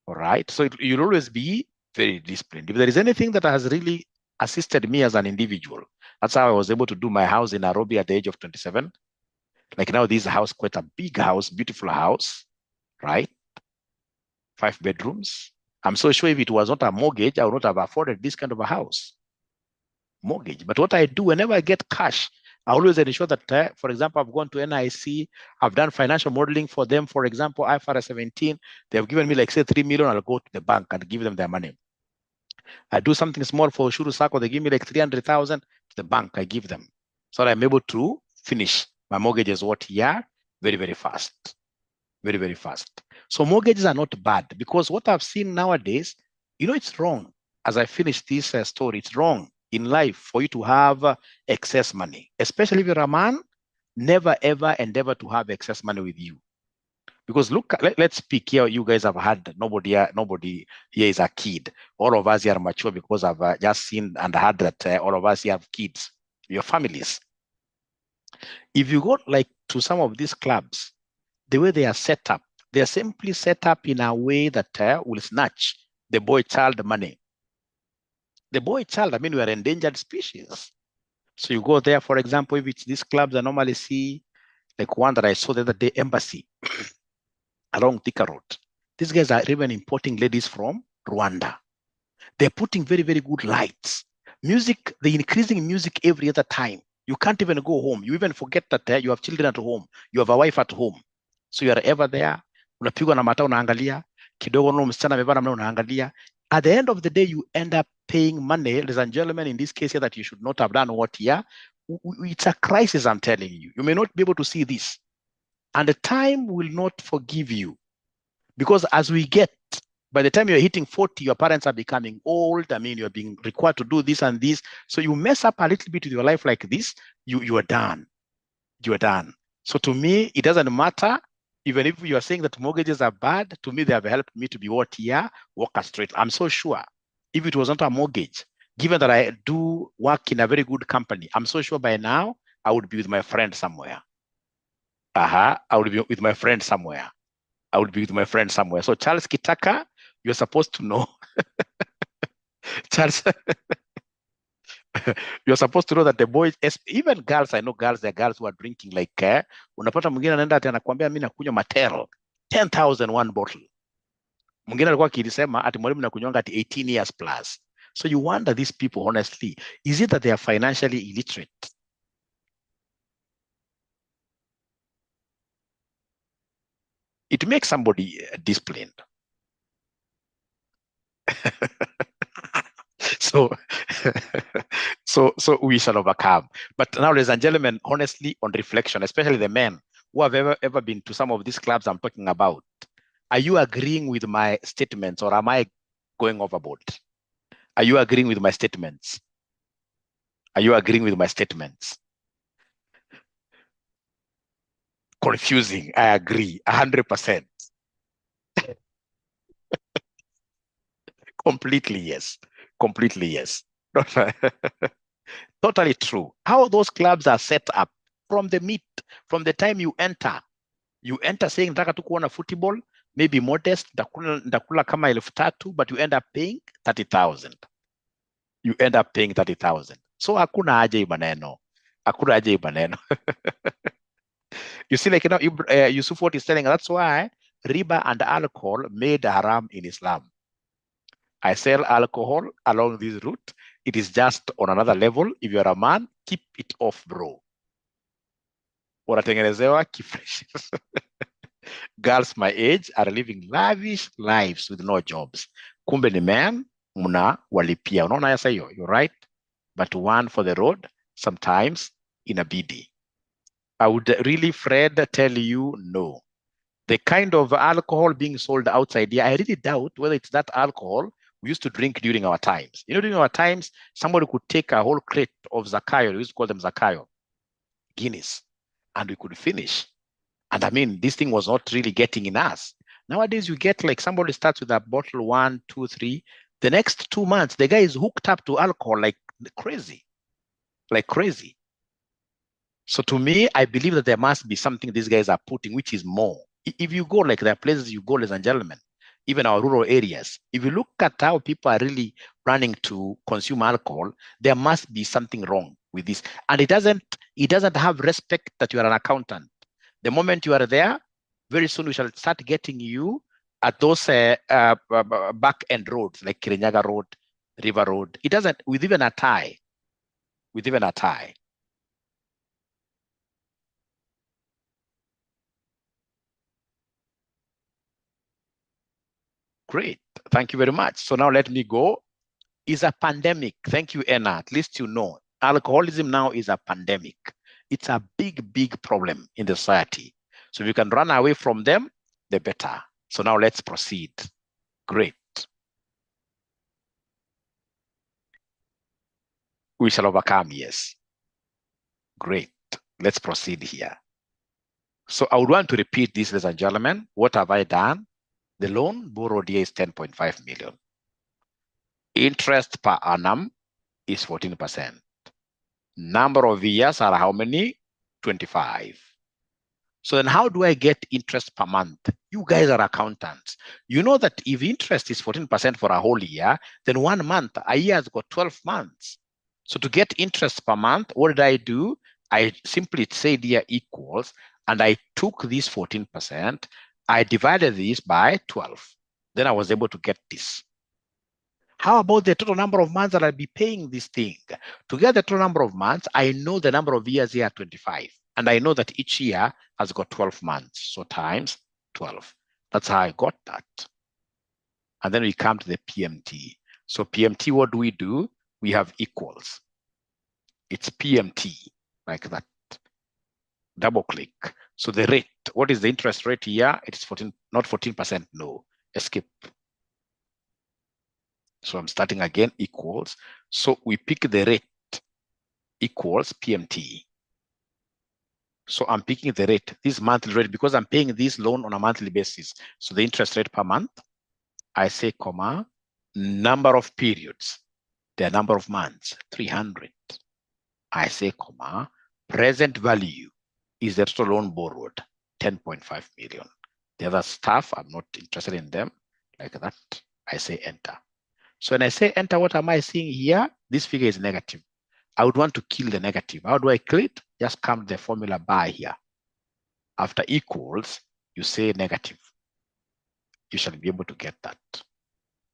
All right. So you'll always be very disciplined. If there is anything that has really assisted me as an individual, that's how I was able to do my house in Nairobi at the age of 27. Like now, this house, quite a big house, beautiful house, right? 5 bedrooms. I'm so sure if it was not a mortgage, I would not have afforded this kind of a house. Mortgage. But what I do, whenever I get cash, I always ensure that, for example, I've gone to NIC, I've done financial modeling for them. For example, IFRS 17, they've given me like say 3 million, I'll go to the bank and give them their money. I do something small for Shuru Sacco, they give me like 300,000 to the bank, I give them. So I'm able to finish my mortgages what year very, very fast. Very, very fast. So mortgages are not bad because what I've seen nowadays, it's wrong. As I finish this story, it's wrong in life for you to have excess money, especially if you're a man. Never ever endeavor to have excess money with you, because look, let's speak here. You guys have had nobody here is a kid. All of us here are mature because I've just seen and heard that all of us here have kids, your families. If you go like to some of these clubs, the way they are set up, they are simply set up in a way that will snatch the boy child money. The boy child, I mean, we are endangered species. So you go there, for example, if it's these clubs I normally see, like one that I saw the other day, Embassy, along Thika Road. These guys are even importing ladies from Rwanda. They're putting very, very good lights. Music, they're increasing music every other time. You can't even go home. You even forget that you have children at home. You have a wife at home. So you are ever there. Unapigwa na mata unaangalia. Kidogo no msichana amevaa namna unaangalia. At the end of the day, you end up paying money, ladies and gentlemen, in this case here, that you should not have done what here. It's a crisis, I'm telling you. You may not be able to see this. And the time will not forgive you. Because as we get, by the time you're hitting 40, your parents are becoming old. I mean, you're being required to do this and this. So you mess up a little bit with your life like this, you are done. You are done. So to me, it doesn't matter. Even if you are saying that mortgages are bad, to me, they have helped me to be what here, walk straight. I'm so sure if it was not a mortgage, given that I do work in a very good company, I'm so sure by now I would be with my friend somewhere. I would be with my friend somewhere. I would be with my friend somewhere. So Charles Kitaka, you're supposed to know. Charles, you're supposed to know that the boys, even girls, I know girls, there are girls who are drinking like unapata mwingine anaenda ati anakuambia mimi nakunywa Mattel 10,000 one bottle. Mwingine alikuwa akisema ati mwalimu nakunywanga ati 18 years plus. So you wonder these people, honestly, is it that they are financially illiterate? It makes somebody disciplined. So, so we shall overcome. But now, ladies and gentlemen, honestly, on reflection, especially the men who have ever been to some of these clubs I'm talking about, are you agreeing with my statements or am I going overboard? Are you agreeing with my statements? Are you agreeing with my statements? Confusing. I agree. 100%. Completely yes. Completely yes. Totally true. How those clubs are set up from the time you enter saying nataka tu kuona football, maybe modest, ndakula kama 3,000, but you end up paying 30,000. You end up paying 30,000. So hakuna haja hii maneno. Hakuna haja hii maneno. You see, like, Yusuf, what he's telling, that's why riba and alcohol made haram in Islam. I sell alcohol along this route. It is just on another level. If you're a man, keep it off, bro. Unatengenezewa kifresh. Girls my age are living lavish lives with no jobs. Kumbe ni men, muna walipia. Unaona yasa hiyo, you're right. But one for the road, sometimes in a BD. I would really, Fred, tell you no. The kind of alcohol being sold outside here, I really doubt whether it's that alcohol we used to drink during our times. During our times, somebody could take a whole crate of Zakayo, we used to call them Zakayo, Guinness, and we could finish. And I mean, this thing was not really getting in us. Nowadays, you get like somebody starts with a bottle 1, 2, 3. The next 2 months, the guy is hooked up to alcohol like crazy. Like crazy. So to me, I believe that there must be something these guys are putting, which is more. If you go, like there are places you go, ladies and gentlemen, even our rural areas. If you look at how people are really running to consume alcohol, there must be something wrong with this. And it doesn't have respect that you are an accountant. The moment you are there, very soon we shall start getting you at those back end roads like Kirinyaga Road, River Road. It doesn't, with even a tie. Great. Thank you very much. So now let me go. Is a pandemic. Thank you, Anna. At least you know. Alcoholism now is a pandemic. It's a big, big problem in the society. So if you can run away from them, the better. So now let's proceed. Great. We shall overcome, yes. Great. Let's proceed here. So I would want to repeat this, ladies and gentlemen. What have I done? The loan borrowed here is 10.5 million. Interest per annum is 14%. Number of years are how many? 25. So then how do I get interest per month? You guys are accountants. You know that if interest is 14% for a whole year, then 1 month, a year has got 12 months. So to get interest per month, what did I do? I simply said here equals, and I took this 14%, I divided this by 12. Then I was able to get this. How about the total number of months that I'll be paying this thing? To get the total number of months, I know the number of years here, 25. And I know that each year has got 12 months. So times 12. That's how I got that. And then we come to the PMT. So PMT, what do? We have equals. It's PMT, like that. Double click. So the rate, what is the interest rate here? It's 14, not 14%, no. Escape. So I'm starting again, equals. So we pick the rate equals PMT. So I'm picking the rate, this monthly rate, because I'm paying this loan on a monthly basis. So the interest rate per month, I say, comma, number of periods, the number of months, 300. I say, comma, present value is the total loan borrowed, 10.5 million. The other stuff, I'm not interested in them, like that. I say enter. So when I say enter, what am I seeing here? This figure is negative. I would want to kill the negative. How do I kill it? Just come to the formula bar here. After equals, you say negative. You shall be able to get that.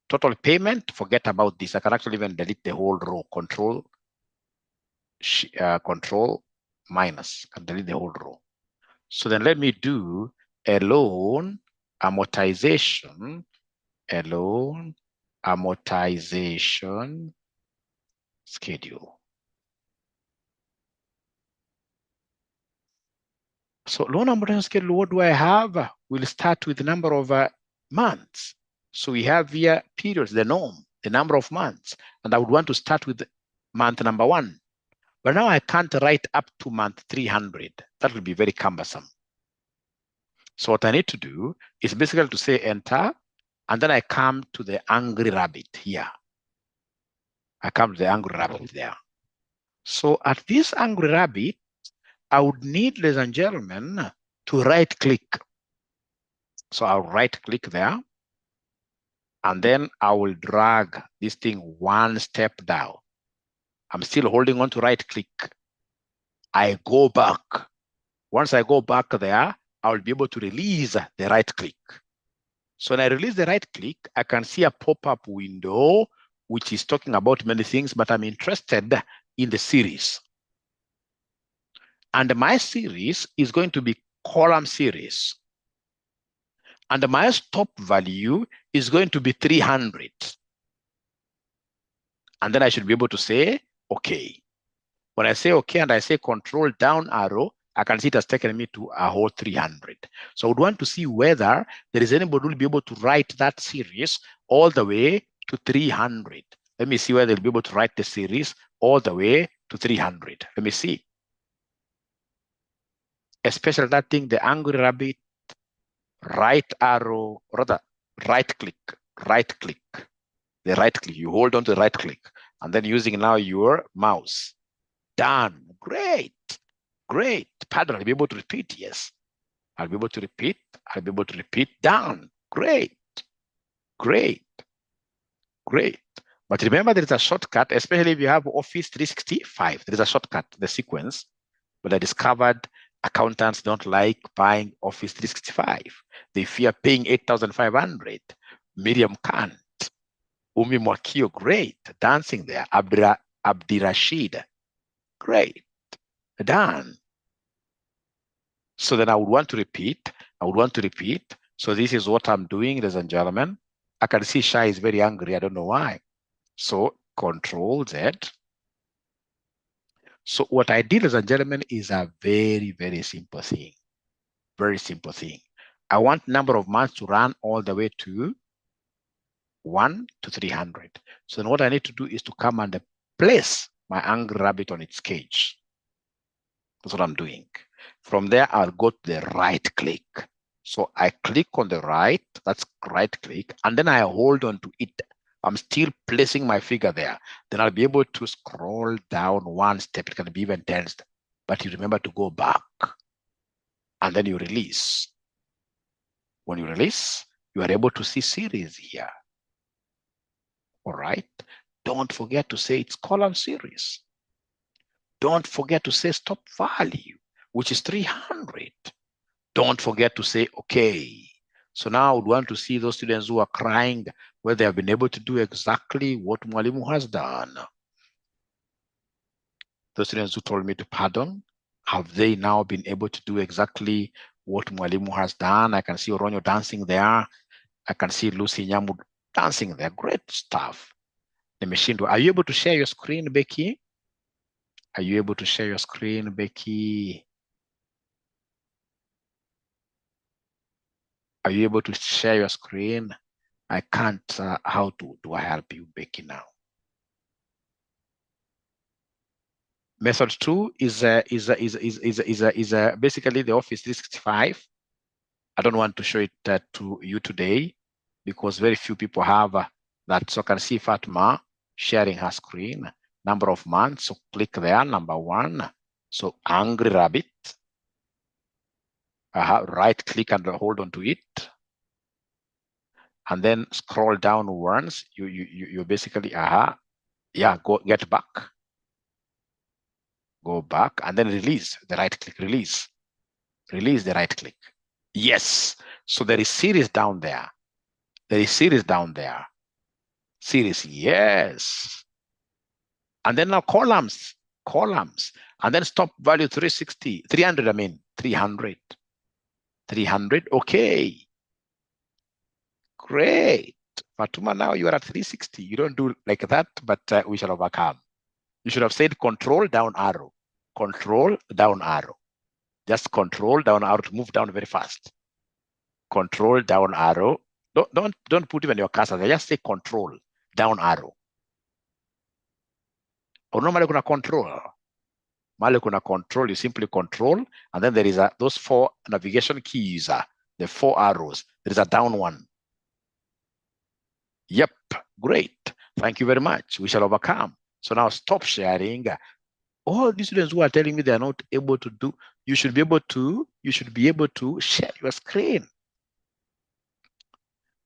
Total payment, forget about this. I can actually even delete the whole row. Control minus, and delete the whole row. So then let me do a loan amortization, schedule. So loan amortization schedule, what do I have? We'll start with the number of months. So we have here periods, the norm, the number of months. And I would want to start with month number 1. But now I can't write up to month 300. That will be very cumbersome. So what I need to do is basically to say enter, and then I come to the angry rabbit here. I come to the angry rabbit there. So at this angry rabbit, I would need, ladies and gentlemen, to right click. So I'll right click there, and then I will drag this thing 1 step down. I'm still holding on to right click. I go back. Once I go back there, I will be able to release the right click. So when I release the right click, I can see a pop-up window, which is talking about many things, but I'm interested in the series. And my series is going to be column series. And my stop value is going to be 300. And then I should be able to say, okay. When I say okay and I say control down arrow, I can see it has taken me to a whole 300. So I would want to see whether there is anybody who will be able to write that series all the way to 300. Let me see whether they'll be able to write the series all the way to 300. Let me see. Especially that thing, the angry rabbit, right arrow, rather right click. The right click, you hold on to the right click, and then using now your mouse. Done. Great. Pardon, I'll be able to repeat. Yes. I'll be able to repeat. Done. Great. Great. Great. But remember, there is a shortcut, especially if you have Office 365. There is a shortcut, the sequence. But I discovered accountants don't like buying Office 365. They fear paying 8,500. Miriam can't. Umi Mwakio, great. Dancing there. Abdi Rashid, great. Done. So then I would want to repeat. So this is what I'm doing, ladies and gentlemen. I can see Shai is very angry. I don't know why. So Control Z. So what I did, ladies and gentlemen, is a very, very simple thing. Very simple thing. I want number of months to run all the way to 1 to 300. So then what I need to do is to come and place my angry rabbit on its cage. That's what I'm doing. From there, I'll go to the right click. So I click on the right, that's right click, and then I hold on to it. I'm still placing my figure there. Then I'll be able to scroll down one step. It can be even 10 steps, but you remember to go back. And then you release. When you release, you are able to see series here. All right. Don't forget to say it's column series. Don't forget to say stop value, which is 300. Don't forget to say, okay. So now I would want to see those students who are crying, whether they have been able to do exactly what Mwalimu has done. Those students who told me to pardon, have they now been able to do exactly what Mwalimu has done? I can see Oronyo dancing there. I can see Lucy Nyamu dancing there. Great stuff. The machine. Are you able to share your screen, Becky? Are you able to share your screen, Becky? Are you able to share your screen? I can't. How do I help you, Becky, now? Method 2 is basically the Office 365. I don't want to show it to you today because very few people have that. So I can see Fatma sharing her screen. Number of months. So click there. Number 1. So angry rabbit. Right click and hold on to it. And then scroll down once. You basically yeah, go get back. Go back and then release the right click. Release the right click. Yes. So there is series down there. Series, yes. And then now columns. And then stop value 360, 300, I mean, 300. 300, okay. Great. Fatuma, now you are at 360. You don't do like that, but we shall overcome. You should have said control down arrow. Control down arrow. Just control down arrow to move down very fast. Control down arrow. Don't put even your cursor. Just say control down arrow. Or normally kuna control. Male kuna control, you simply control, and then there is those 4 navigation keys, the 4 arrows. There is a down one. Yep, great. Thank you very much. We shall overcome. So now stop sharing. All these students who are telling me they are not able to do, you should be able to share your screen.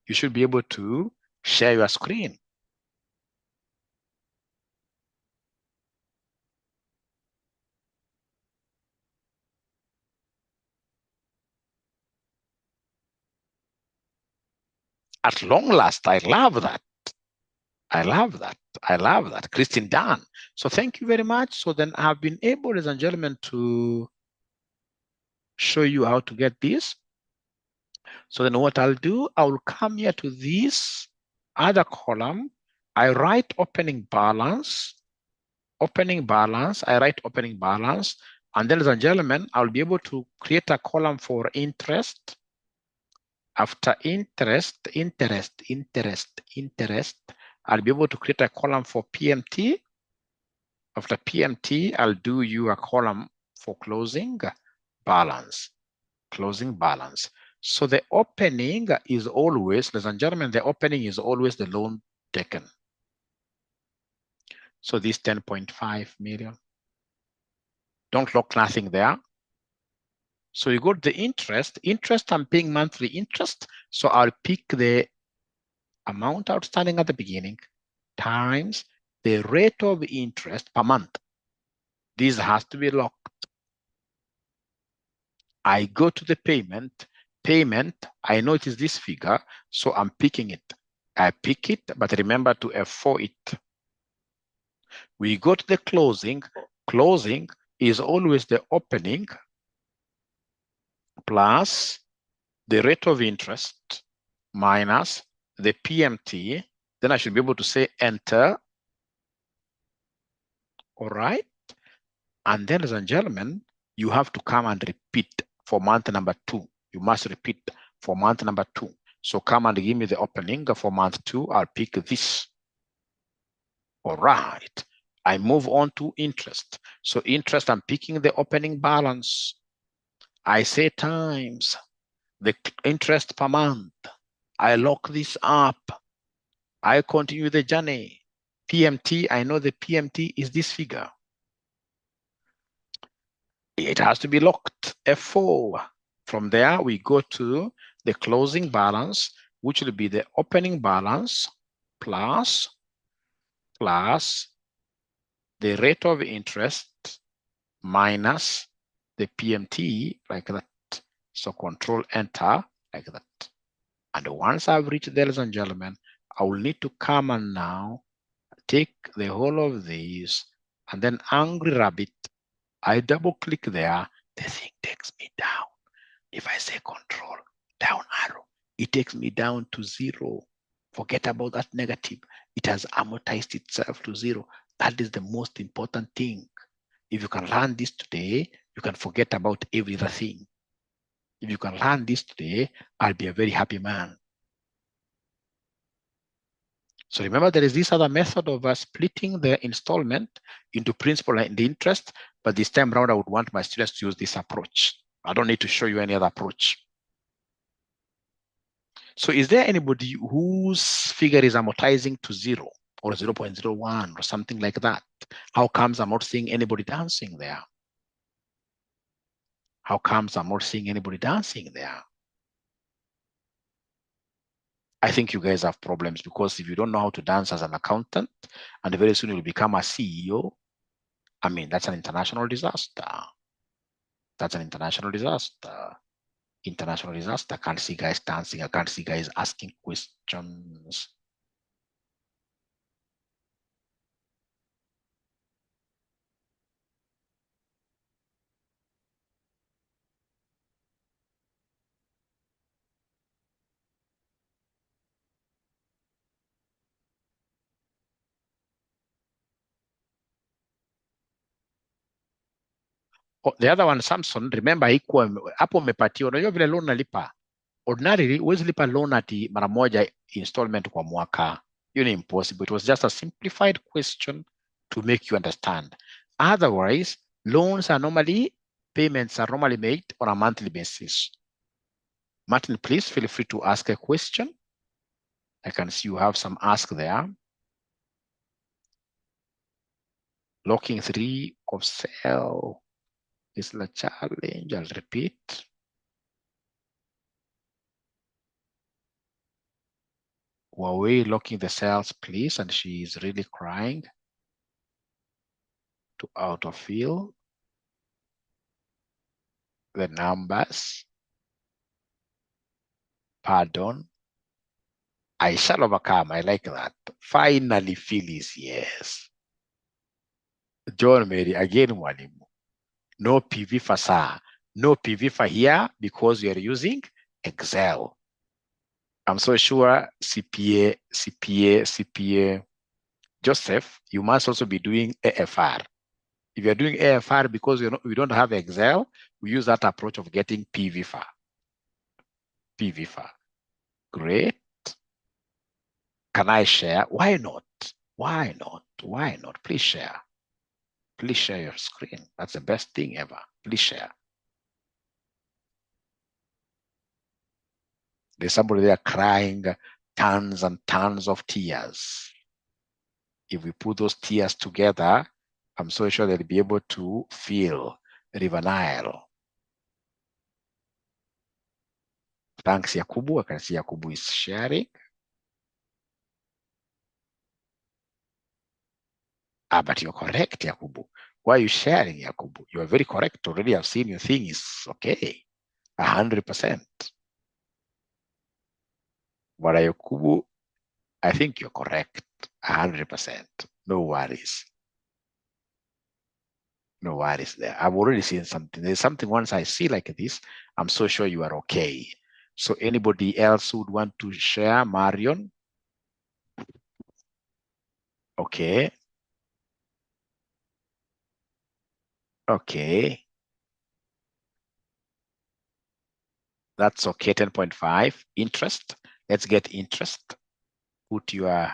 You should be able to share your screen. At long last, I love that. I love that. Christine Dan. So thank you very much. So then I've been able, ladies and gentlemen, to show you how to get this. So then what I'll do, I'll come here to this other column. I write opening balance. I write opening balance. And then, ladies and gentlemen, I'll be able to create a column for interest. After interest, I'll be able to create a column for PMT. After PMT, I'll do you a column for closing balance. So the opening is always, ladies and gentlemen, the opening is always the loan taken. So this 10.5 million. Don't lock nothing there. So you got the interest. I'm paying monthly interest. So I'll pick the amount outstanding at the beginning times the rate of interest per month. This has to be locked. I go to the payment, I know it is this figure, so I'm picking it. I pick it, but remember to F4 it. We go to the closing. Closing is always the opening plus the rate of interest minus the PMT. Then I should be able to say enter. All right. And then, ladies and gentlemen, you have to come and repeat for month number 2. You must repeat for month number 2. So come and give me the opening for month 2. I'll pick this. All right. I move on to interest. So interest, I'm picking the opening balance. I say times the interest per month. I lock this up. I continue the journey. PMT, I know the PMT is this figure. It has to be locked, F4. From there, we go to the closing balance, which will be the opening balance plus the rate of interest minus the PMT, like that. So control enter, like that. And once I've reached there, ladies and gentlemen, I will need to come and now take the whole of these and then Angry Rabbit, I double click there, the thing takes me down. If I say control, down arrow, it takes me down to 0. Forget about that negative. It has amortized itself to 0. That is the most important thing. If you can learn this today, you can forget about every other thing. If you can learn this today, I'll be a very happy man. So remember, there is this other method of splitting the installment into principal and interest, but this time around, I would want my students to use this approach. I don't need to show you any other approach. So is there anybody whose figure is amortizing to 0 or 0.01 or something like that? How comes I'm not seeing anybody dancing there? How comes I'm not seeing anybody dancing there? I think you guys have problems, because if you don't know how to dance as an accountant and very soon you'll become a CEO, I mean, that's an international disaster. That's an international disaster. International disaster. I can't see guys dancing. I can't see guys asking questions. Oh, the other one, Samson, remember hapo umepatiwa, unajua vile loan nalipa. Ordinarily, huwezi lipa loan ati mara moja installment kwa mwaka. You know, impossible. It was just a simplified question to make you understand. Otherwise, payments are normally made on a monthly basis. Martin, please feel free to ask a question. I can see you have some ask there. Locking 3 of cell is the challenge. I'll repeat. Huawei locking the cells, please. And she is really crying to autofill the numbers. Pardon. I shall overcome. I like that. Finally, Phyllis, yes. John Mary, again, mwalimu. No PV for SAR. No PV for here because you're using Excel. I'm so sure CPA, Joseph, you must also be doing AFR. If you're doing AFR because we don't have Excel, we use that approach of getting PVFAR. PVFAR. Great. Can I share? Why not? Why not? Why not? Please share. Please share your screen. That's the best thing ever. Please share. There's somebody there crying tons and tons of tears. If we put those tears together, I'm so sure they'll be able to feel River Nile. Thanks, Yakubu. I can see Yakubu is sharing. But you're correct, Yakubu. Why are you sharing, Yakubu? You are very correct. Already I've seen your thing is okay. 100%. But Yakubu, I think you're correct. 100%. No worries. No worries there. I've already seen something. There's something once I see like this, I'm so sure you are okay. So anybody else who would want to share? Marion? Okay. Okay. That's okay. 10.5. Interest. Let's get interest. Put your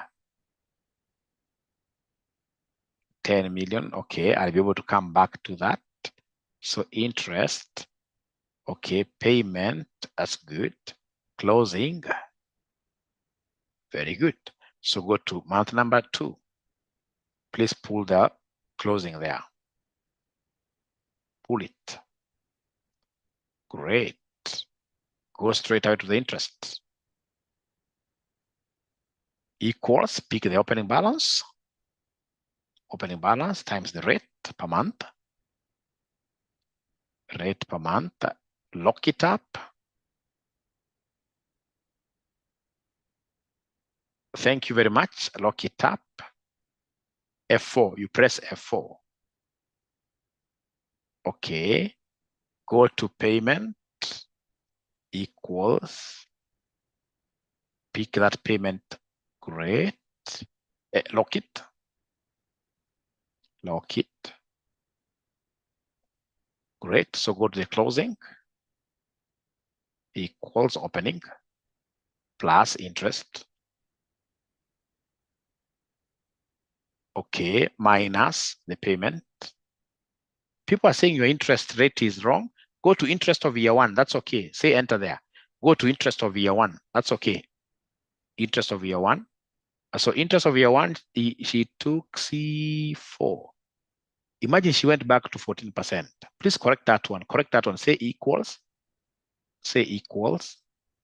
10 million. Okay. I'll be able to come back to that. So interest. Okay. Payment. That's good. Closing. Very good. So go to month number 2. Please pull the closing there. Pull it. Great. Go straight out to the interest. Equals, pick the opening balance. Opening balance times the rate per month. Rate per month. Lock it up. Thank you very much. Lock it up. F4. You press F4. Okay. Go to payment. Equals. Pick that payment. Great. Lock it. Lock it. Great. So go to the closing. Equals opening plus interest. Okay. Minus the payment. People are saying your interest rate is wrong. Go to interest of year 1. That's okay. Say enter there. Go to interest of year 1. That's okay. Interest of year 1. So interest of year 1, she took C4. Imagine she went back to 14%. Please correct that one. Correct that one. Say equals. Say equals.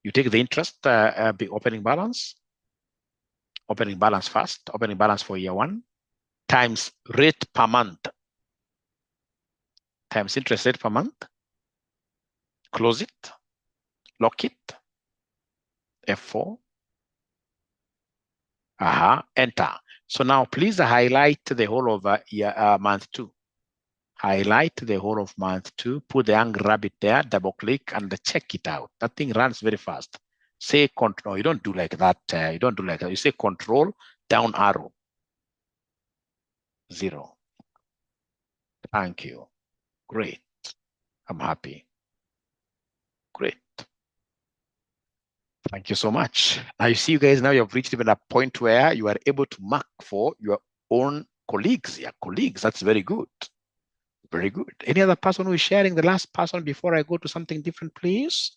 You take the interest opening balance. Opening balance first. Opening balance for year 1 times rate per month. Times interest rate per month. Close it. Lock it. F4. Enter. So now please highlight the whole of month 2. Highlight the whole of month 2. Put the angry rabbit there. Double click and check it out. That thing runs very fast. Say control. You don't do like that. You don't do like that. You say control down arrow. 0. Thank you. Great. I'm happy. Great. Thank you so much. Now you see, you guys, now you have reached even a point where you are able to mark for your own colleagues. Yeah, colleagues. That's very good. Very good. Any other person who is sharing? The last person before I go to something different, please.